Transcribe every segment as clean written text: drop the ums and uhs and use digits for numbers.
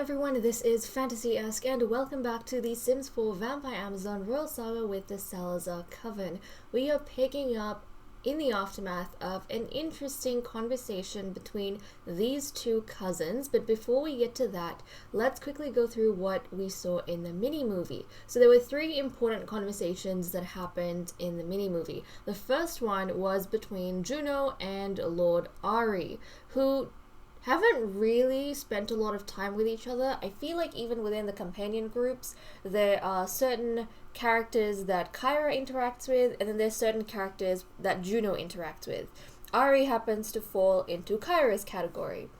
everyone, this is FantasyEsque and welcome back to the Sims 4 Vampire Amazon Royal Saga with the Salazar Coven. We are picking up in the aftermath of an interesting conversation between these two cousins, but before we get to that, let's quickly go through what we saw in the mini-movie. So there were three important conversations that happened in the mini-movie. The first one was between Juno and Lord Ari, who haven't really spent a lot of time with each other. I feel like even within the companion groups, there are certain characters that Kyra interacts with, and then there's certain characters that Juno interacts with. Ari happens to fall into Kyra's category.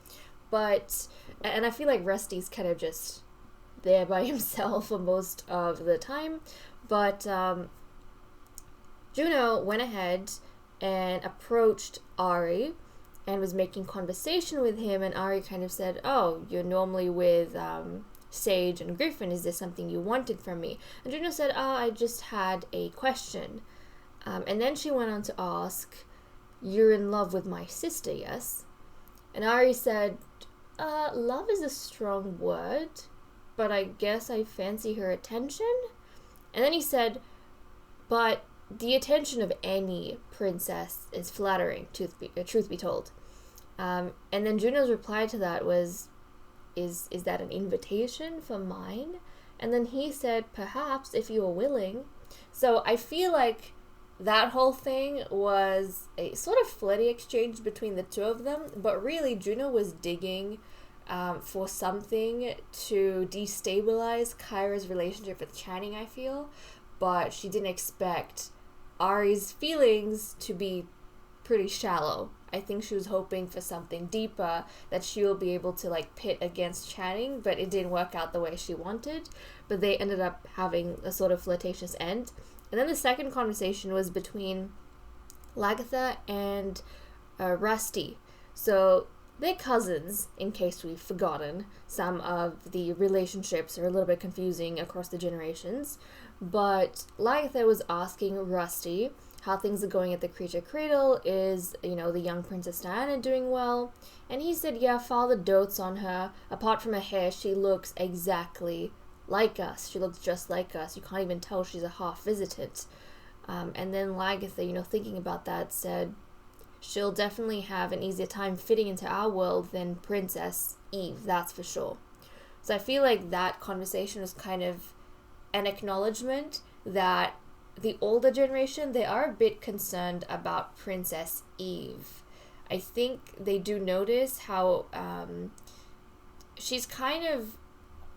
And I feel like Rusty's kind of just there by himself for most of the time. But Juno went ahead and approached Ari and was making conversation with him, and Ari kind of said, "Oh, you're normally with Sage and Griffin. Is there something you wanted from me?" And Juno said, I just had a question." And then she went on to ask, "You're in love with my sister, yes?" And Ari said, "Love is a strong word, but I guess I fancy her attention." And then he said, "But the attention of any princess is flattering, truth be told." And then Juno's reply to that was, is that an invitation for mine? And then he said, "Perhaps, if you are willing." So I feel like that whole thing was a sort of flirty exchange between the two of them, but really Juno was digging for something to destabilize Kyra's relationship with Channing, I feel, but she didn't expect Ari's feelings to be pretty shallow. I think she was hoping for something deeper that she will be able to pit against Channing, but it didn't work out the way she wanted. But they ended up having a sort of flirtatious end. And then the second conversation was between Lagatha and Rusty. So they're cousins, in case we've forgotten. Some of the relationships are a little bit confusing across the generations. But Lagatha was asking Rusty how things are going at the Creature Cradle. Is, the young Princess Diana doing well? And he said, yeah, father dotes on her. Apart from her hair, she looks exactly like us. She looks just like us. You can't even tell she's a half visitant. And then Lagatha, thinking about that, said, she'll definitely have an easier time fitting into our world than Princess Eve, that's for sure. So I feel like that conversation was kind of an acknowledgement that the older generation, they are a bit concerned about Princess Eve. I think they do notice how she's kind of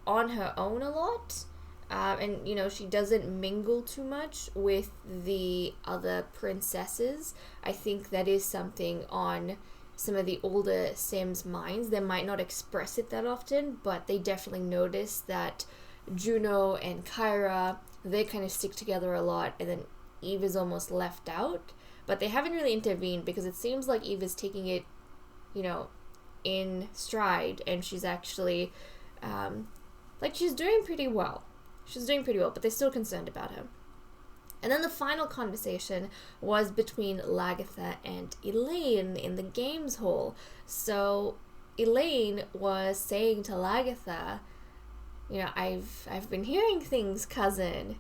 on her own a lot. And she doesn't mingle too much with the other princesses. I think that is something on some of the older Sims' minds. They might not express it that often, but they definitely notice that Juno and Kyra, they kind of stick together a lot, and then Eve is almost left out. But they haven't really intervened because it seems like Eve is taking it, in stride, and she's actually, she's doing pretty well. She's doing pretty well, but they're still concerned about her. And then the final conversation was between Lagatha and Elaine in the games hall. So Elaine was saying to Lagatha, I've been hearing things, cousin.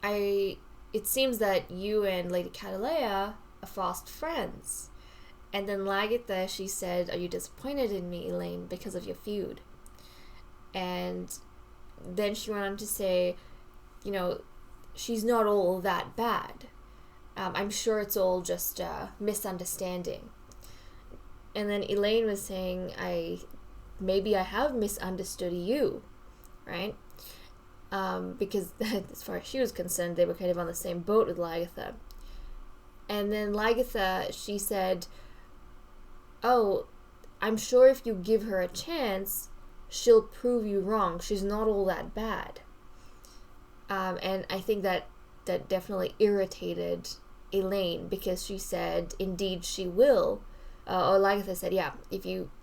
It seems that you and Lady Catalea are fast friends. And then Lagatha, she said, "Are you disappointed in me, Elaine, because of your feud?" And then she went on to say, she's not all that bad. I'm sure it's all just a misunderstanding. And then Elaine was saying, maybe I have misunderstood you, right? Because as far as she was concerned, they were kind of on the same boat with Lagatha. And then Lagatha, she said, "Oh, I'm sure if you give her a chance, she'll prove you wrong. She's not all that bad." And I think that definitely irritated Elaine, because she said, "Indeed she will." Or Lagatha said, "Yeah,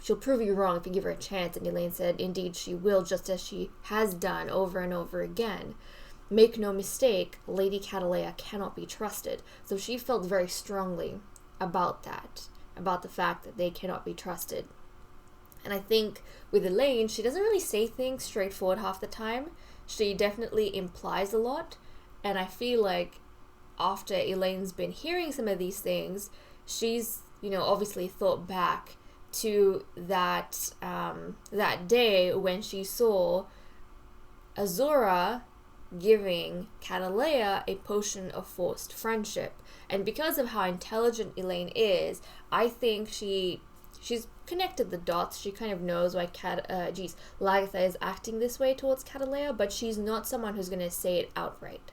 she'll prove you wrong if you give her a chance." And Elaine said, "Indeed she will, just as she has done over and over again. Make no mistake, Lady Catalea cannot be trusted." So she felt very strongly about that, about the fact that they cannot be trusted. And I think with Elaine, she doesn't really say things straightforward half the time. She definitely implies a lot. And I feel like after Elaine's been hearing some of these things, she's, obviously thought back to that day when she saw Azura giving Catalea a potion of forced friendship. And because of how intelligent Elaine is, I think she's connected the dots. She kind of knows why Lagatha is acting this way towards Catalea, but she's not someone who's going to say it outright.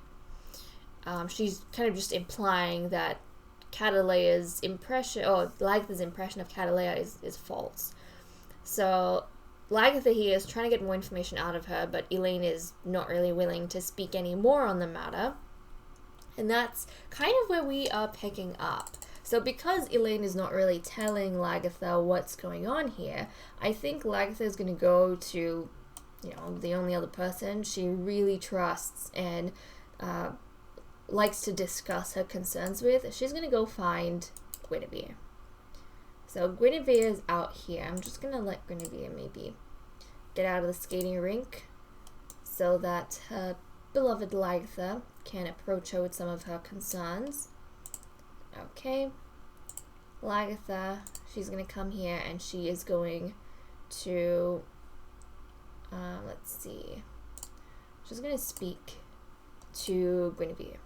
She's kind of just implying that Catalea's impression, or Lagatha's impression of Catalea is false. So Lagatha here is trying to get more information out of her, but Elaine is not really willing to speak any more on the matter. And that's kind of where we are picking up. So because Elaine is not really telling Lagatha what's going on here, I think Lagatha is going to go to, the only other person she really trusts and likes to discuss her concerns with. She's going to go find Guinevere. So Guinevere is out here. I'm just going to let Guinevere maybe get out of the skating rink so that her beloved Lagatha can approach her with some of her concerns. Okay. Lagatha, she's going to come here and she is going to, let's see. She's going to speak to Guinevere.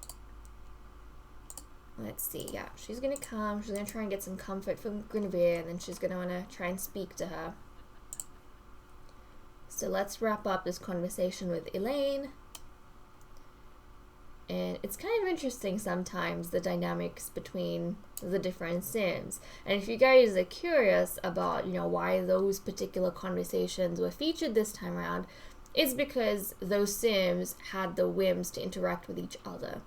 Let's see, yeah, she's going to come, she's going to try and get some comfort from Guinevere, and then she's going to want to try and speak to her. So let's wrap up this conversation with Elaine. And it's kind of interesting sometimes, the dynamics between the different Sims. And if you guys are curious about, why those particular conversations were featured this time around, it's because those Sims had the whims to interact with each other.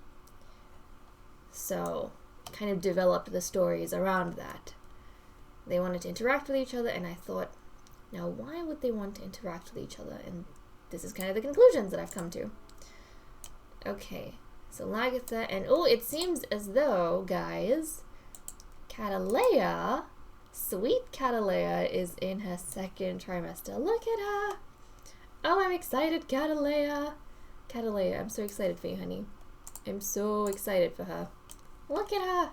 So, kind of developed the stories around that. They wanted to interact with each other, and I thought, now why would they want to interact with each other? And this is kind of the conclusions that I've come to. Okay, so Lagatha, and it seems as though, guys, Catalea, sweet Catalea, is in her second trimester. Look at her! Oh, I'm excited, Catalea! Catalea, I'm so excited for you, honey. I'm so excited for her. Look at her!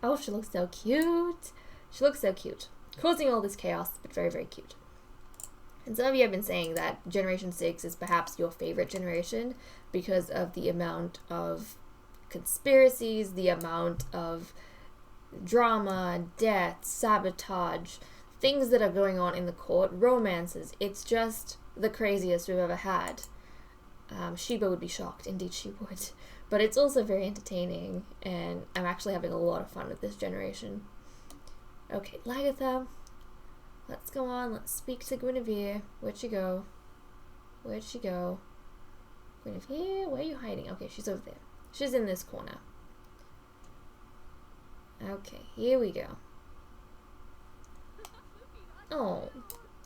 Oh, she looks so cute! She looks so cute. Causing all this chaos, but very, very cute. And some of you have been saying that Generation 6 is perhaps your favorite generation because of the amount of conspiracies, the amount of drama, death, sabotage, things that are going on in the court, romances. It's just the craziest we've ever had. Sheba would be shocked. Indeed, she would. But it's also very entertaining, and I'm actually having a lot of fun with this generation. Okay, Lagatha. Let's go on. Let's speak to Guinevere. Where'd she go? Where'd she go? Guinevere, where are you hiding? Okay, she's over there. She's in this corner. Okay, here we go. Oh,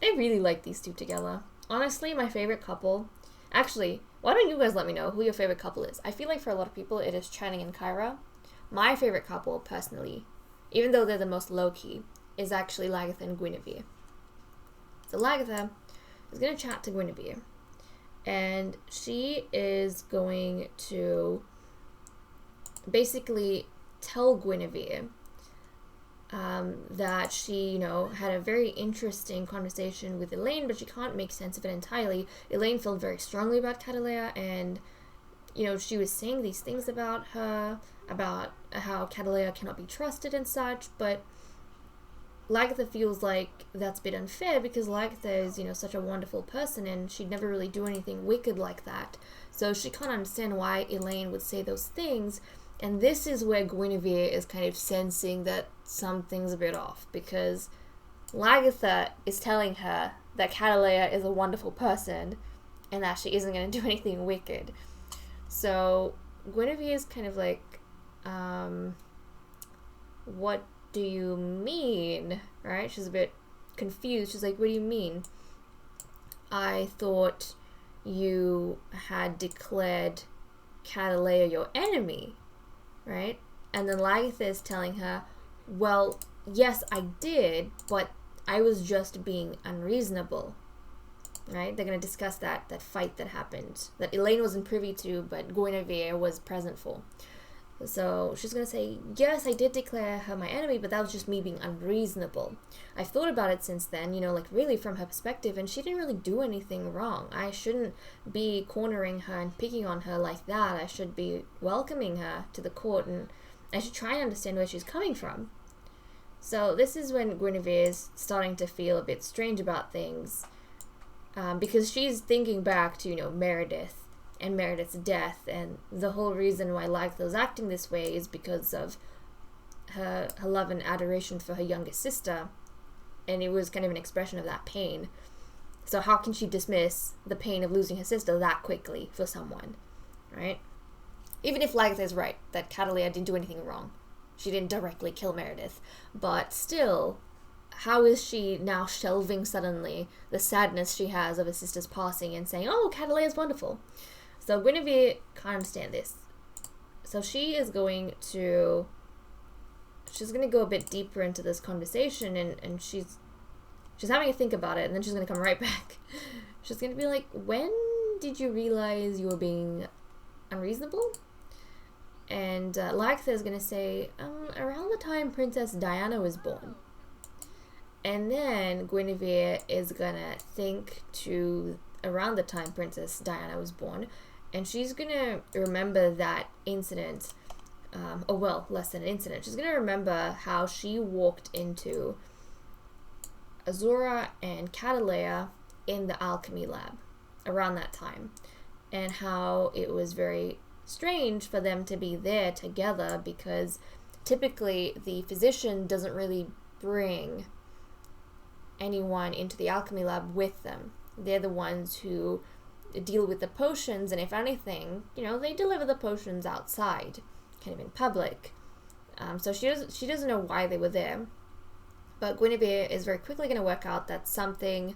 I really like these two together. Honestly, my favorite couple. Actually, why don't you guys let me know who your favorite couple is? I feel like for a lot of people it is Channing and Kyra. My favorite couple, personally, even though they're the most low-key, is actually Lagatha and Guinevere. So Lagatha is going to chat to Guinevere, and she is going to basically tell Guinevere that she, had a very interesting conversation with Elaine, but she can't make sense of it entirely. Elaine felt very strongly about Catalea, and, she was saying these things about her, about how Catalea cannot be trusted and such, but Lagatha feels like that's a bit unfair because Lagatha is, such a wonderful person, and she'd never really do anything wicked like that. So she can't understand why Elaine would say those things. And this is where Guinevere is kind of sensing that something's a bit off, because Lagatha is telling her that Catalea is a wonderful person and that she isn't going to do anything wicked. So Guinevere is kind of like, what do you mean? Right? She's a bit confused. She's like, what do you mean? I thought you had declared Catalea your enemy. Right? And then Lagatha is telling her, well, yes, I did, but I was just being unreasonable. Right? They're going to discuss that fight that happened, that Elaine wasn't privy to, but Guinevere was present for. So she's going to say, yes, I did declare her my enemy, but that was just me being unreasonable. I've thought about it since then, like really from her perspective, and she didn't really do anything wrong. I shouldn't be cornering her and picking on her like that. I should be welcoming her to the court, and I should try and understand where she's coming from. So this is when Guinevere's starting to feel a bit strange about things, because she's thinking back to, Meredith and Meredith's death, and the whole reason why Lagatha's acting this way is because of her love and adoration for her younger sister, and it was kind of an expression of that pain. So how can she dismiss the pain of losing her sister that quickly for someone, right? Even if Lagatha is right, that Catalea didn't do anything wrong. She didn't directly kill Meredith, but still, how is she now shelving suddenly the sadness she has of her sister's passing and saying, oh, Catalea's wonderful? So Guinevere can't understand this. So she's going to go a bit deeper into this conversation, and she's having to think about it, and then she's going to come right back. She's going to be like, when did you realize you were being unreasonable? And Lagatha is going to say, around the time Princess Diana was born. And then Guinevere is going to think to around the time Princess Diana was born, and she's going to remember that incident, less than an incident. She's going to remember how she walked into Azura and Catalea in the alchemy lab around that time, and how it was very strange for them to be there together, because typically the physician doesn't really bring anyone into the alchemy lab with them. They're the ones who deal with the potions, and if anything, they deliver the potions outside, kind of in public. So she doesn't know why they were there, but Guinevere is very quickly going to work out that something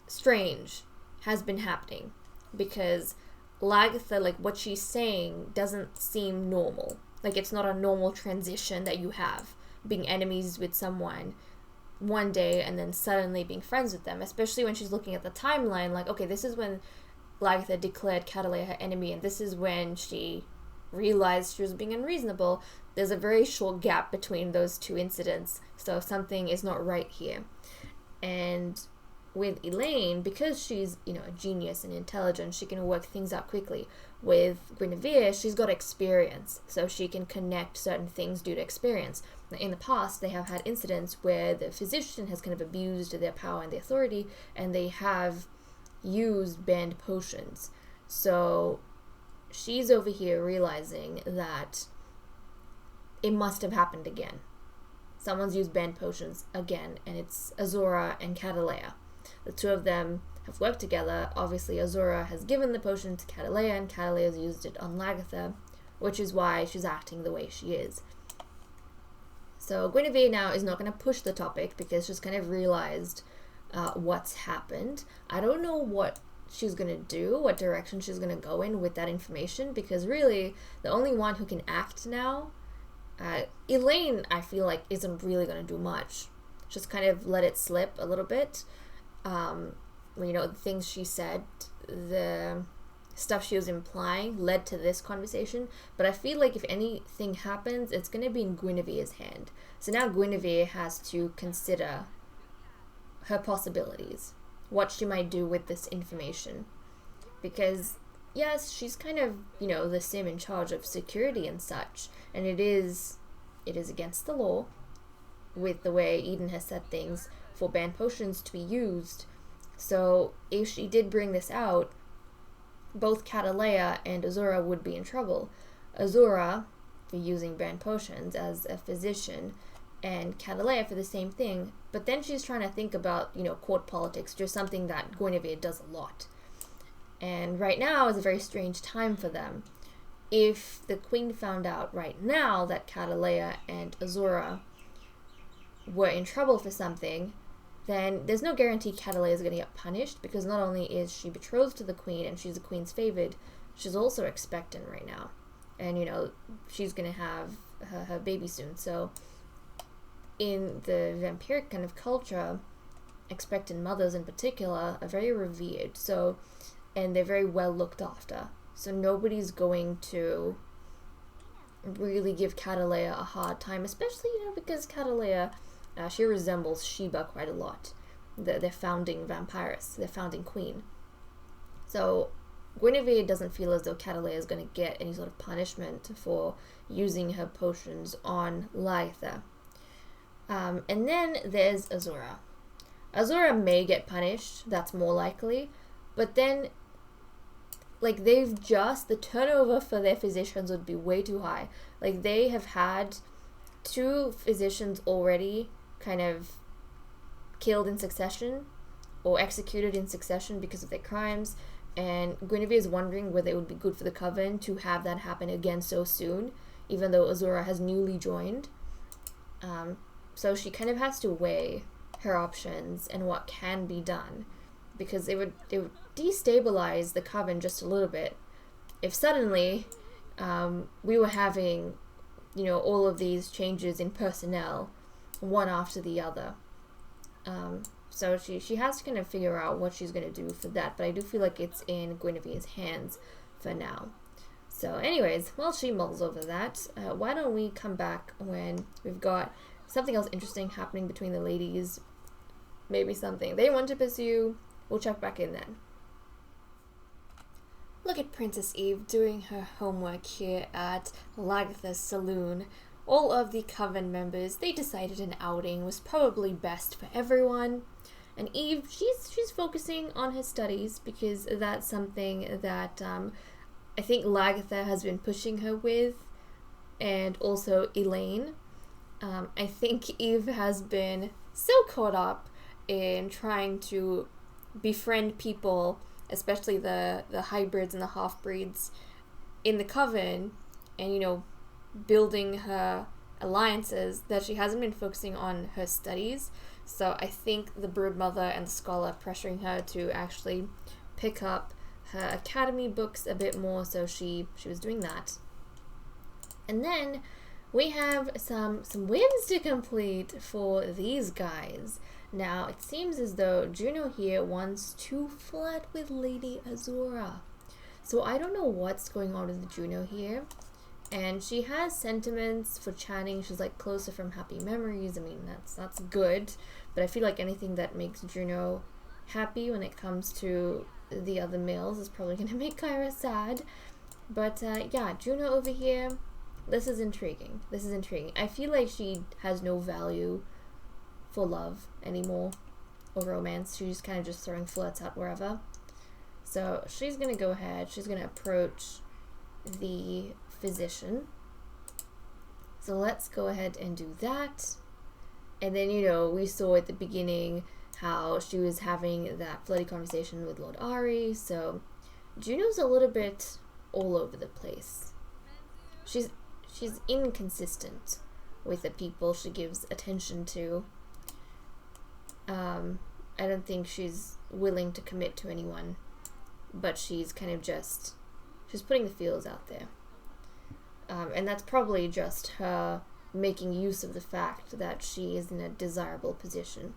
strange has been happening, because Lagatha, what she's saying doesn't seem normal. It's not a normal transition that you have, being enemies with someone one day and then suddenly being friends with them, especially when she's looking at the timeline, okay, this is when Lagatha declared Catalea her enemy, and this is when she realized she was being unreasonable. There's a very short gap between those two incidents, so something is not right here. And with Elaine, because she's, a genius and intelligent, she can work things out quickly. With Guinevere, she's got experience, so she can connect certain things due to experience. In the past, they have had incidents where the physician has kind of abused their power and their authority, and they have used banned potions. So she's over here realizing that it must have happened again. Someone's used banned potions again, and it's Azura and Catalea. The two of them have worked together. Obviously, Azura has given the potion to Catalea, and Catalea has used it on Lagatha, which is why she's acting the way she is. So Guinevere now is not going to push the topic, because she's kind of realized what's happened. I don't know what she's going to do, what direction she's going to go in with that information, because really, the only one who can act now, Elaine, I feel like, isn't really going to do much. Just kind of let it slip a little bit. The things she said, the stuff she was implying led to this conversation, but I feel like if anything happens, it's going to be in Guinevere's hand. So now Guinevere has to consider her possibilities, what she might do with this information, because yes, she's kind of, the sim in charge of security and such, and it is against the law with the way Eden has set things for banned potions to be used. So if she did bring this out, both Catalea and Azura would be in trouble. Azura for using banned potions as a physician, and Catalea for the same thing, but then she's trying to think about, court politics, just something that Guinevere does a lot. And right now is a very strange time for them. If the queen found out right now that Catalea and Azura were in trouble for something, then there's no guarantee Catalea is going to get punished, because not only is she betrothed to the queen and she's the queen's favored, she's also expectant right now. And, she's going to have her baby soon. So in the vampiric kind of culture, expectant mothers in particular are very revered, so, and they're very well looked after. So nobody's going to really give Catalea a hard time, especially, because Catalea, she resembles Sheba quite a lot, their founding vampiress, their founding queen. So Guinevere doesn't feel as though Catalea is going to get any sort of punishment for using her potions on Laetha. And then there's Azura. Azura may get punished, that's more likely, but then, like, the turnover for their physicians would be way too high. Like, they have had 2 physicians already kind of killed in succession, or executed in succession because of their crimes, and Guinevere is wondering whether it would be good for the Coven to have that happen again so soon, even though Azura has newly joined. So she kind of has to weigh her options and what can be done, because it would destabilize the Coven just a little bit if suddenly we were having, all of these changes in personnel, one after the other. So she has to kind of figure out what she's going to do for that, but I do feel like it's in Guinevere's hands for now. So anyways, while she mulls over that, why don't we come back when we've got something else interesting happening between the ladies, maybe something they want to pursue. We'll check back in then. Look at Princess Eve doing her homework here at Lagatha's saloon. All of the Coven members, they decided an outing was probably best for everyone. And Eve, she's focusing on her studies because that's something that I think Lagatha has been pushing her with, and also Elaine. I think Eve has been so caught up in trying to befriend people, especially the hybrids and the half-breeds in the Coven, and building her alliances, that she hasn't been focusing on her studies. So I think the Broodmother and the Scholar are pressuring her to actually pick up her academy books a bit more, so she was doing that. And then we have some whims to complete for these guys. Now, it seems as though Juno here wants to flirt with Lady Azura. So I don't know what's going on with Juno here. And she has sentiments for Channing. She's like closer from happy memories. I mean, that's good. But I feel like anything that makes Juno happy when it comes to the other males is probably going to make Kyra sad. But yeah, Juno over here, this is intriguing. I feel like she has no value for love anymore, or romance. She's kind of just throwing flirts out wherever. So she's going to go ahead. She's going to approach the physician. So let's go ahead and do that. And then, we saw at the beginning how she was having that flirty conversation with Lord Ari. So Juno's a little bit all over the place. She's inconsistent with the people she gives attention to. I don't think she's willing to commit to anyone, but she's kind of she's putting the feelers out there. And that's probably just her making use of the fact that she is in a desirable position.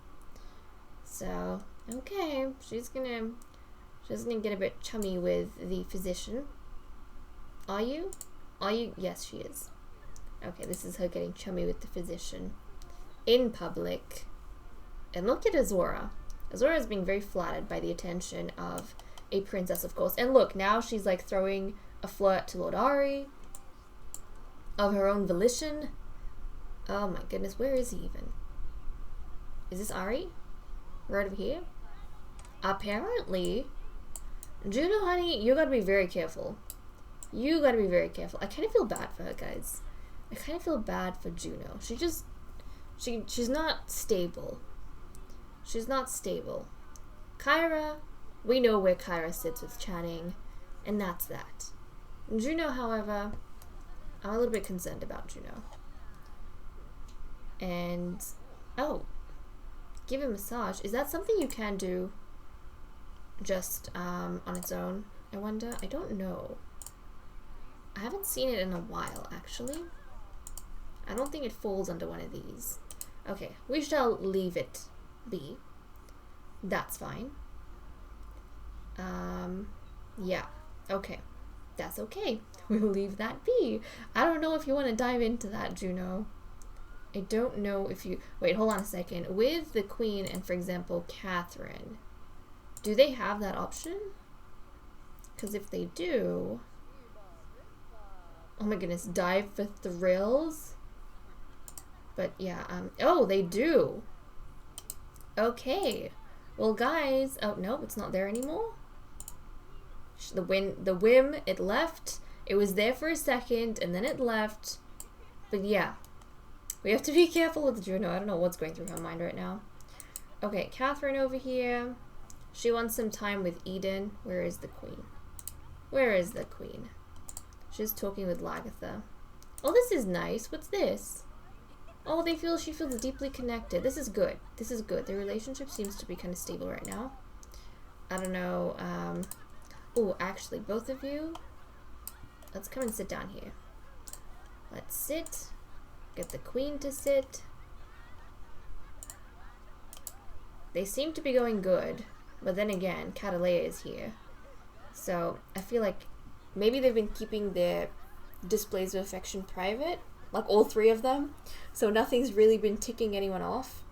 So, okay, she's gonna get a bit chummy with the physician. Are you? Yes, she is. Okay, this is her getting chummy with the physician in public. And look at Azura. Azura is being very flattered by the attention of a princess, of course. And look, now she's like throwing a flirt to Lord Ari of her own volition. Oh my goodness, where is he even? Is this Ari? Right over here? Apparently. Juno, honey, you gotta be very careful. I kind of feel bad for her, guys. I kind of feel bad for Juno. She's not stable. Kyra, we know where Kyra sits with Channing, and that's that. Juno, however, I'm a little bit concerned about Juno. And, oh, give a massage. Is that something you can do just on its own, I wonder? I don't know. I haven't seen it in a while, actually. I don't think it falls under one of these. Okay, we shall leave it be. That's fine. Yeah, okay. That's okay. We'll leave that be. I don't know if you want to dive into that, Juno. I don't know if you... Wait, hold on a second. With the Queen and, for example, Catherine, do they have that option? Because if they do... Oh my goodness, dive for thrills? But yeah, oh, they do. Okay. Well, guys, oh, no, it's not there anymore. The whim, it left. It was there for a second, and then it left. But yeah, we have to be careful with Juno. I don't know what's going through her mind right now. Okay, Catherine over here. She wants some time with Eden. Where is the Queen? Where is the Queen? She's talking with Lagatha. Oh, this is nice. What's this? Oh, she feels deeply connected. This is good. This is good. Their relationship seems to be kind of stable right now. I don't know. Oh, actually, both of you, let's come and sit down here. Let's sit. Get the Queen to sit. They seem to be going good, but then again, Catalea is here. So I feel like maybe they've been keeping their displays of affection private, like all three of them, so nothing's really been ticking anyone off.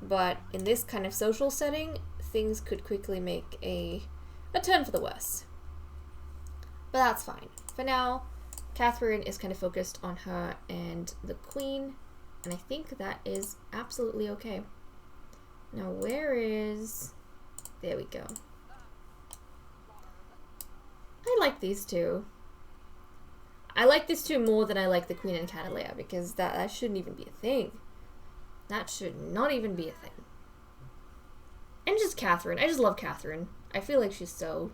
But in this kind of social setting, things could quickly make a turn for the worse. But that's fine. For now, Catherine is kind of focused on her and the Queen, and I think that is absolutely okay. Now, where is... There we go. I like these two. I like these two more than I like the Queen and Catalea, because that shouldn't even be a thing. That should not even be a thing. And just Catherine. I just love Catherine. I feel like she's so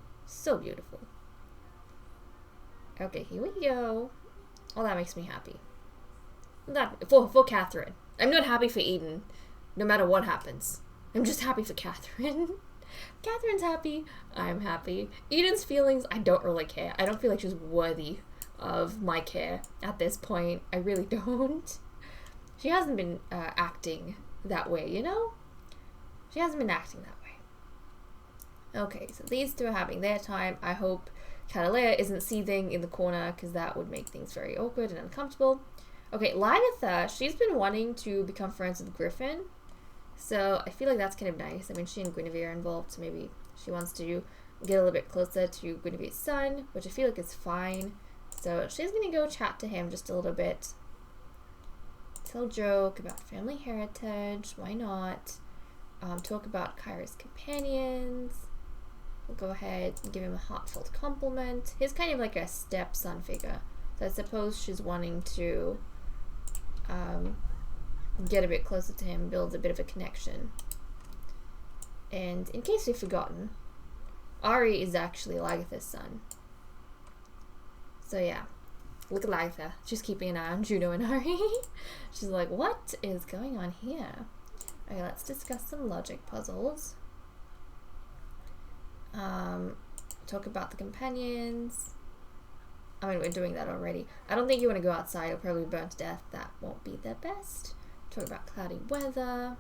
beautiful. Okay, here we go. Oh, that makes me happy. For Catherine. I'm not happy for Eden, no matter what happens. I'm just happy for Catherine. Catherine's happy. I'm happy. Eden's feelings, I don't really care. I don't feel like she's worthy of my care at this point. I really don't. She hasn't been acting that way, you know? She hasn't been acting that way. Okay, so these two are having their time. I hope Catalea isn't seething in the corner, because that would make things very awkward and uncomfortable. Okay, Lagatha, she's been wanting to become friends with Griffin, so I feel like that's kind of nice. I mean, she and Guinevere are involved, so maybe she wants to get a little bit closer to Guinevere's son, which I feel like is fine. So she's going to go chat to him just a little bit. Tell a joke about family heritage, why not? Talk about Kyra's companions. We'll go ahead and give him a heartfelt compliment. He's kind of like a stepson figure, so I suppose she's wanting to get a bit closer to him, build a bit of a connection. And in case we've forgotten, Ari is actually Lagatha's son. So yeah, look at Lagatha. She's keeping an eye on Juno and Ari. She's like, what is going on here? Okay, let's discuss some logic puzzles. Talk about the companions. I mean, we're doing that already. I don't think you want to go outside. You'll probably burn to death. That won't be the best. Talk about cloudy weather.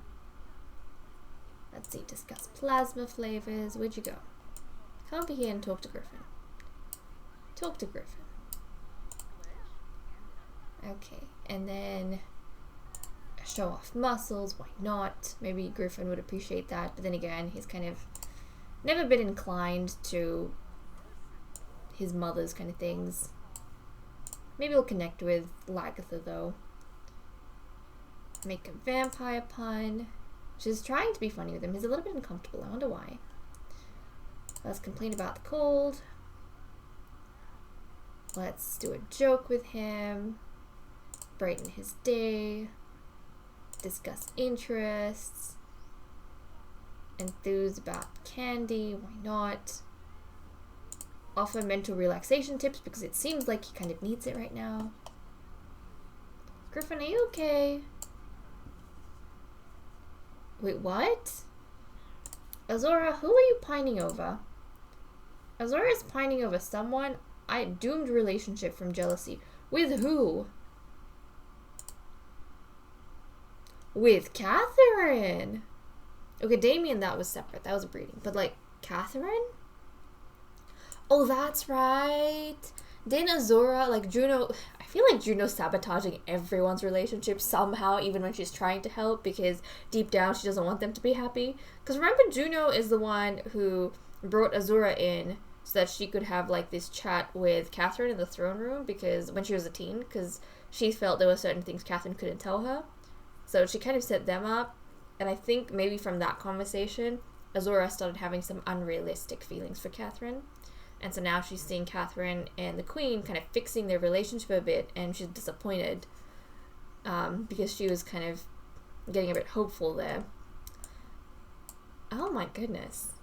Let's see, discuss plasma flavors. Where'd you go? Come over here and talk to Griffin. Talk to Griffin. Okay, and then show off muscles. Why not? Maybe Griffin would appreciate that, but then again, he's kind of never been inclined to his mother's kind of things. Maybe he'll connect with Lagatha, though. Make a vampire pun. She's trying to be funny with him. He's a little bit uncomfortable. I wonder why. Let's complain about the cold. Let's do a joke with him. Brighten his day. Discuss interests. Enthuse about candy. Why not? Offer mental relaxation tips, because it seems like he kind of needs it right now. Griffin, are you okay? Wait, what? Azora, who are you pining over? Azora is pining over someone. Doomed relationship from jealousy. With who? with Catherine. Okay, Damien, that was separate. That was breeding. But, like, Catherine? Oh, that's right. Then Azura, like, Juno... I feel like Juno's sabotaging everyone's relationship somehow, even when she's trying to help, because deep down she doesn't want them to be happy. Because remember, Juno is the one who brought Azura in so that she could have, like, this chat with Catherine in the throne room, because when she was a teen, because she felt there were certain things Catherine couldn't tell her. So she kind of set them up, and I think maybe from that conversation, Azura started having some unrealistic feelings for Catherine. And so now she's seeing Catherine and the Queen kind of fixing their relationship a bit, and she's disappointed because she was kind of getting a bit hopeful there. Oh my goodness.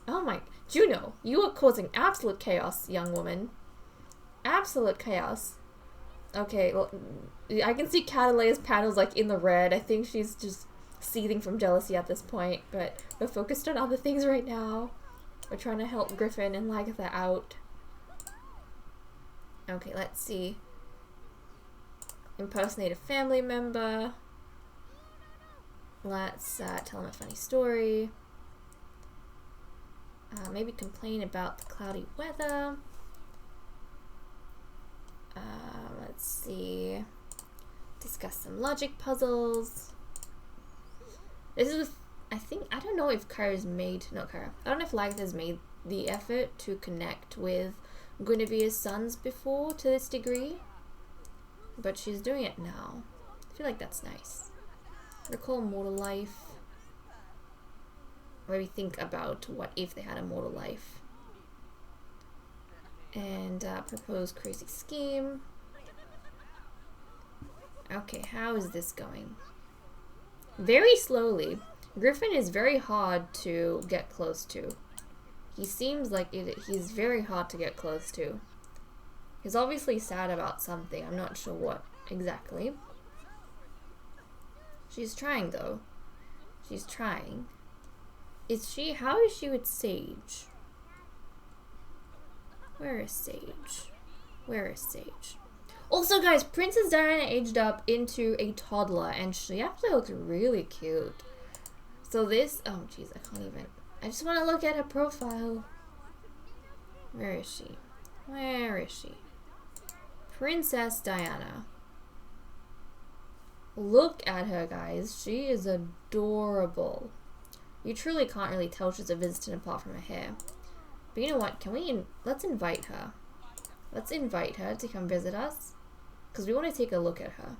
Oh my... Juno, you are causing absolute chaos, young woman. Absolute chaos. Okay, well, I can see Catalea's panels, like, in the red. I think she's just seething from jealousy at this point, but we're focused on other things right now. We're trying to help Griffin and Lagatha out. Okay, let's see. Impersonate a family member. Let's tell him a funny story. Maybe complain about the cloudy weather. Let's see. Discuss some logic puzzles. This is I don't know if Kara's made, not Kara, I don't know if Lagatha's made the effort to connect with Guinevere's sons before to this degree, but she's doing it now. I feel like that's nice. Recall mortal life. Maybe think about what if they had a mortal life. And propose crazy scheme. Okay, how is this going? Very slowly. Griffin is very hard to get close to. He seems like he's very hard to get close to. He's obviously sad about something. I'm not sure what exactly. She's trying, though. She's trying. How is she with Sage? Where is Sage? Where is Sage? Also, guys, Princess Diana aged up into a toddler, and she actually looks really cute. So this... Oh, jeez, I can't even... I just want to look at her profile. Where is she? Where is she? Princess Diana. Look at her, guys. She is adorable. You truly can't really tell she's a visitant apart from her hair. But you know what? Let's invite her. Let's invite her to come visit us. Because we want to take a look at her.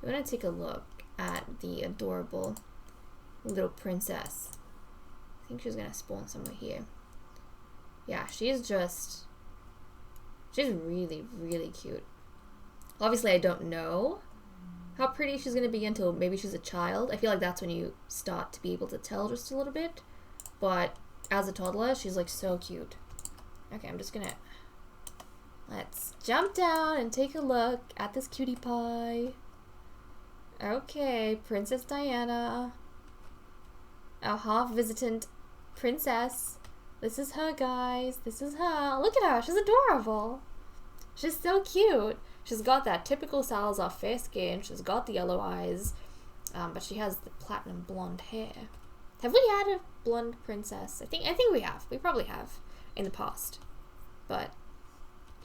We want to take a look at the adorable little princess. I think she's going to spawn somewhere here. Yeah, she's really, really cute. Obviously, I don't know how pretty she's going to be until maybe she's a child. I feel like that's when you start to be able to tell just a little bit. But as a toddler, she's like so cute. Okay, I'm just going to... Let's jump down and take a look at this cutie pie. Okay, Princess Diana. Our half-visitant princess. This is her, guys. This is her. Look at her. She's adorable. She's so cute. She's got that typical Salazar fair skin. She's got the yellow eyes. But she has the platinum blonde hair. Have we had a blonde princess? I think we have. We probably have in the past. But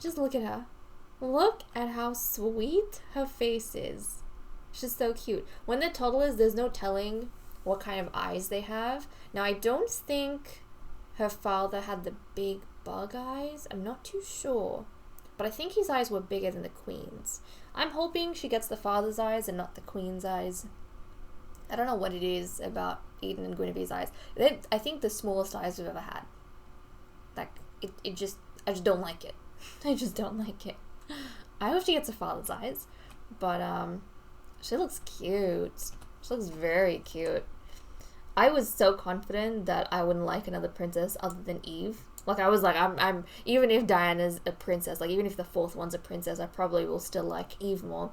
just look at her. Look at how sweet her face is. She's so cute. When they're toddlers, there's no telling what kind of eyes they have. Now, I don't think her father had the big bug eyes. I'm not too sure. But I think his eyes were bigger than the Queen's. I'm hoping she gets the father's eyes and not the Queen's eyes. I don't know what it is about Eden and Guinevere's eyes. I think the smallest eyes we've ever had. Like, I just don't like it. I just don't like it. I hope she gets her father's eyes. But, she looks cute. She looks very cute. I was so confident that I wouldn't like another princess other than Eve. Like, I was like, I'm even if Diana's a princess, like, even if the fourth one's a princess, I probably will still like Eve more.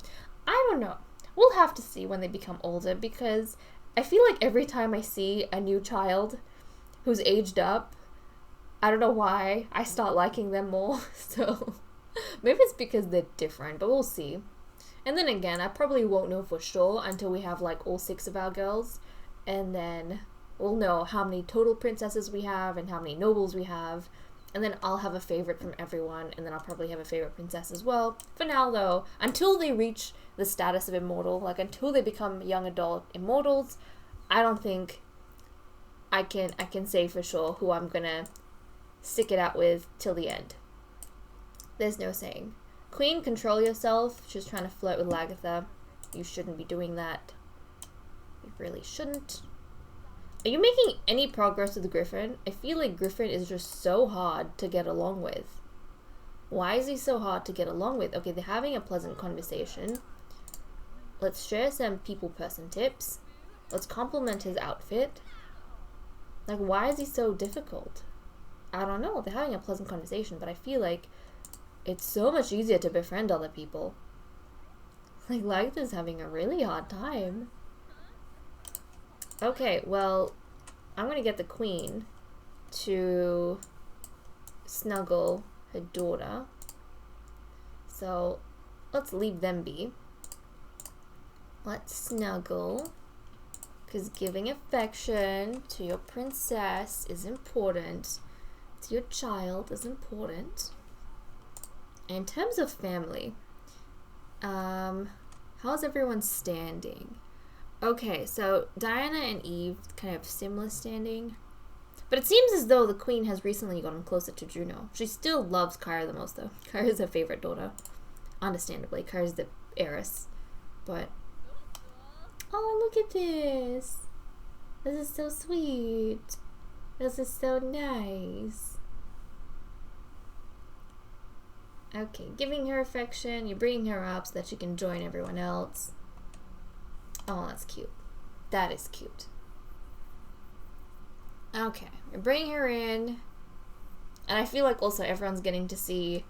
I don't know. We'll have to see when they become older, because I feel like every time I see a new child who's aged up, I don't know why, I start liking them more. So maybe it's because they're different, but we'll see. And then again, I probably won't know for sure until we have like all 6 of our girls, and then we'll know how many total princesses we have and how many nobles we have, and then I'll have a favorite from everyone, and then I'll probably have a favorite princess as well. For now though, until they reach the status of immortal, like until they become young adult immortals, I don't think I can say for sure who I'm gonna stick it out with till the end. There's no saying. Queen, control yourself. She's trying to flirt with Lagatha. You shouldn't be doing that. You really shouldn't. Are you making any progress with Griffin? I feel like Griffin is just so hard to get along with. Why is he so hard to get along with? Okay, they're having a pleasant conversation. Let's share some people-person tips. Let's compliment his outfit. Like, why is he so difficult? I don't know. They're having a pleasant conversation, but I feel like it's so much easier to befriend other people. Like, Lagatha's having a really hard time. Okay, well, I'm gonna get the queen to snuggle her daughter. So, let's leave them be. Let's snuggle. Because giving affection to your princess is important. To your child is important. In terms of family, how's everyone standing? Okay, so Diana and Eve kind of similar standing. But it seems as though the queen has recently gotten closer to Juno. She still loves Kyra the most, though. Kyra's her favorite daughter. Understandably, Kyra's the heiress. But, oh, look at this. This is so sweet. This is so nice. Okay, giving her affection. You're bringing her up so that she can join everyone else. Oh, that's cute. That is cute. Okay, we're bringing her in. And I feel like also everyone's getting to see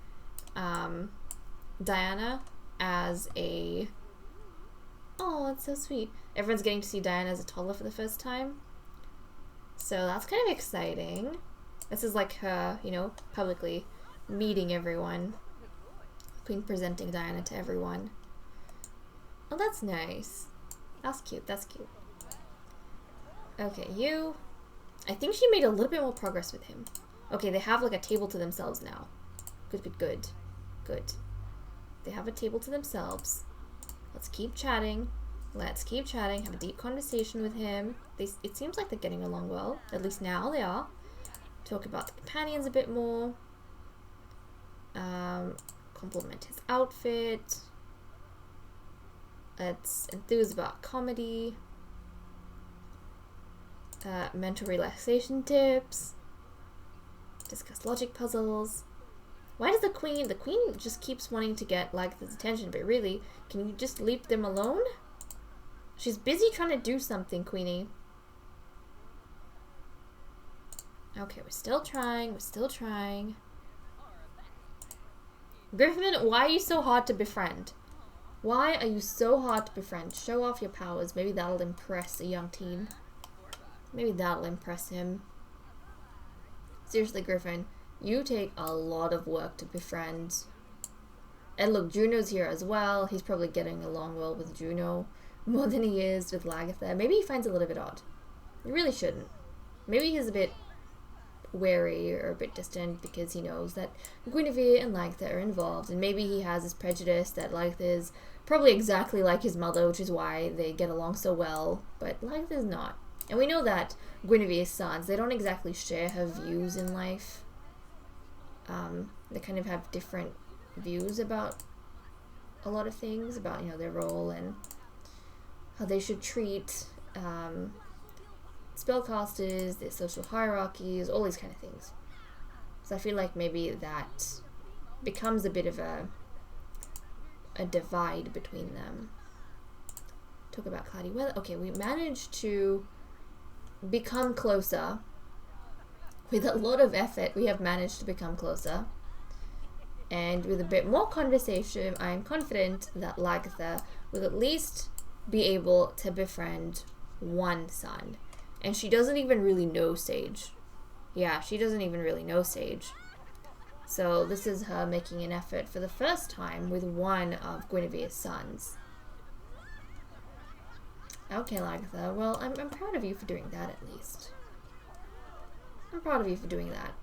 Diana as a... Oh, that's so sweet. Everyone's getting to see Diana as a toddler for the first time. So that's kind of exciting. This is like her, you know, publicly meeting everyone. Queen presenting Diana to everyone. Oh, that's nice. That's cute, that's cute. Okay, you... I think she made a little bit more progress with him. Okay, they have like a table to themselves now. Good, good, good. Good. They have a table to themselves. Let's keep chatting. Let's keep chatting. Have a deep conversation with him. It seems like they're getting along well. At least now they are. Talk about the companions a bit more. Compliment his outfit. Let's enthuse about comedy. Mental relaxation tips. Discuss logic puzzles. Why does the queen just keeps wanting to get Lagatha's attention, but really, can you just leave them alone? She's busy trying to do something, Queenie. Okay, we're still trying, we're still trying. Griffin, why are you so hard to befriend? Why are you so hard to befriend? Show off your powers. Maybe that'll impress a young teen. Maybe that'll impress him. Seriously, Griffin, you take a lot of work to befriend. And look, Juno's here as well. He's probably getting along well with Juno more than he is with Lagatha. Maybe he finds it a little bit odd. He really shouldn't. Maybe he's a bit wary or a bit distant because he knows that Guinevere and Lagatha are involved, and maybe he has this prejudice that Lagatha is probably exactly like his mother, which is why they get along so well, but Lagatha is not. And we know that Guinevere's sons, they don't exactly share her views in life. They kind of have different views about a lot of things, about, you know, their role and how they should treat spellcasters, their social hierarchies, all these kind of things. So I feel like maybe that becomes a bit of a divide between them. Talk about cloudy weather. Okay, we managed to become closer. With a lot of effort, we have managed to become closer. And with a bit more conversation, I am confident that Lagatha will at least be able to befriend one son. And she doesn't even really know Sage. Yeah, she doesn't even really know Sage. So this is her making an effort for the first time with one of Guinevere's sons. Okay, Lagatha, well, I'm proud of you for doing that at least. I'm proud of you for doing that.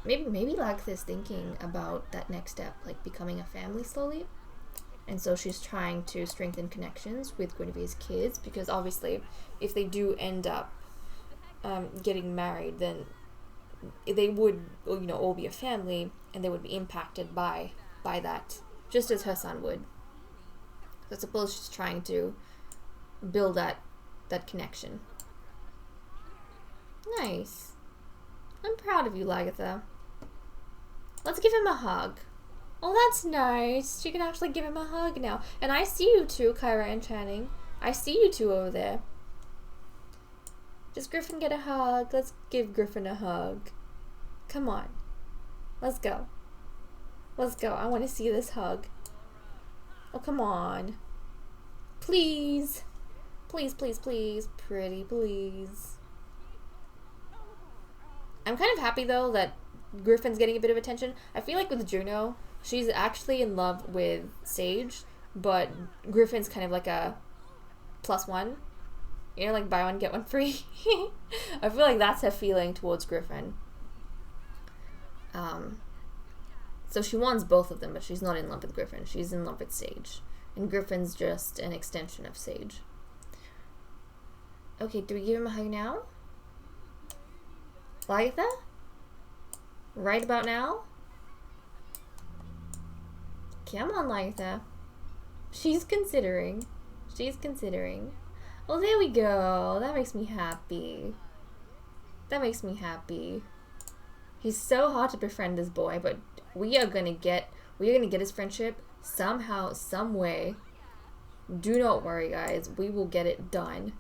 Maybe Lagatha's thinking about that next step, like becoming a family slowly. And so she's trying to strengthen connections with Guinevere's kids, because obviously if they do end up getting married, then they would, you know, all be a family, and they would be impacted by that, just as her son would. So I suppose she's trying to build that connection. Nice. I'm proud of you, Lagatha. Let's give him a hug. Oh, that's nice. She can actually give him a hug now. And I see you too, Kyra and Channing. I see you two over there. Does Griffin get a hug? Let's give Griffin a hug. Come on. Let's go. Let's go. I want to see this hug. Oh, come on. Please. Please, please, please. Pretty please. I'm kind of happy, though, that Griffin's getting a bit of attention. I feel like with Juno, she's actually in love with Sage, but Griffin's kind of like a +1. You know, like buy one, get one free. I feel like that's her feeling towards Griffin. So she wants both of them, but she's not in love with Griffin. She's in love with Sage. And Griffin's just an extension of Sage. Okay, do we give him a hug now? Like that? Right about now? Come on, Lytha. She's considering. She's considering. Oh, there we go. That makes me happy. That makes me happy. He's so hard to befriend, this boy, but we are gonna get his friendship somehow, some way. Do not worry, guys. We will get it done.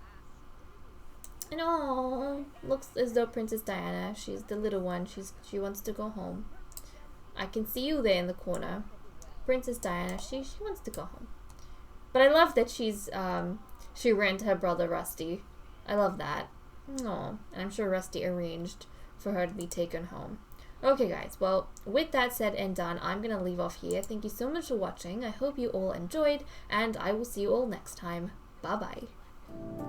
And oh, looks as though Princess Diana, she's the little one. She wants to go home. I can see you there in the corner. Princess Diana, she wants to go home. But I love that she ran to her brother Rusty. I love that. Oh, and I'm sure Rusty arranged for her to be taken home. Okay, guys, well, with that said and done, I'm going to leave off here. Thank you so much for watching. I hope you all enjoyed, and I will see you all next time. Bye-bye.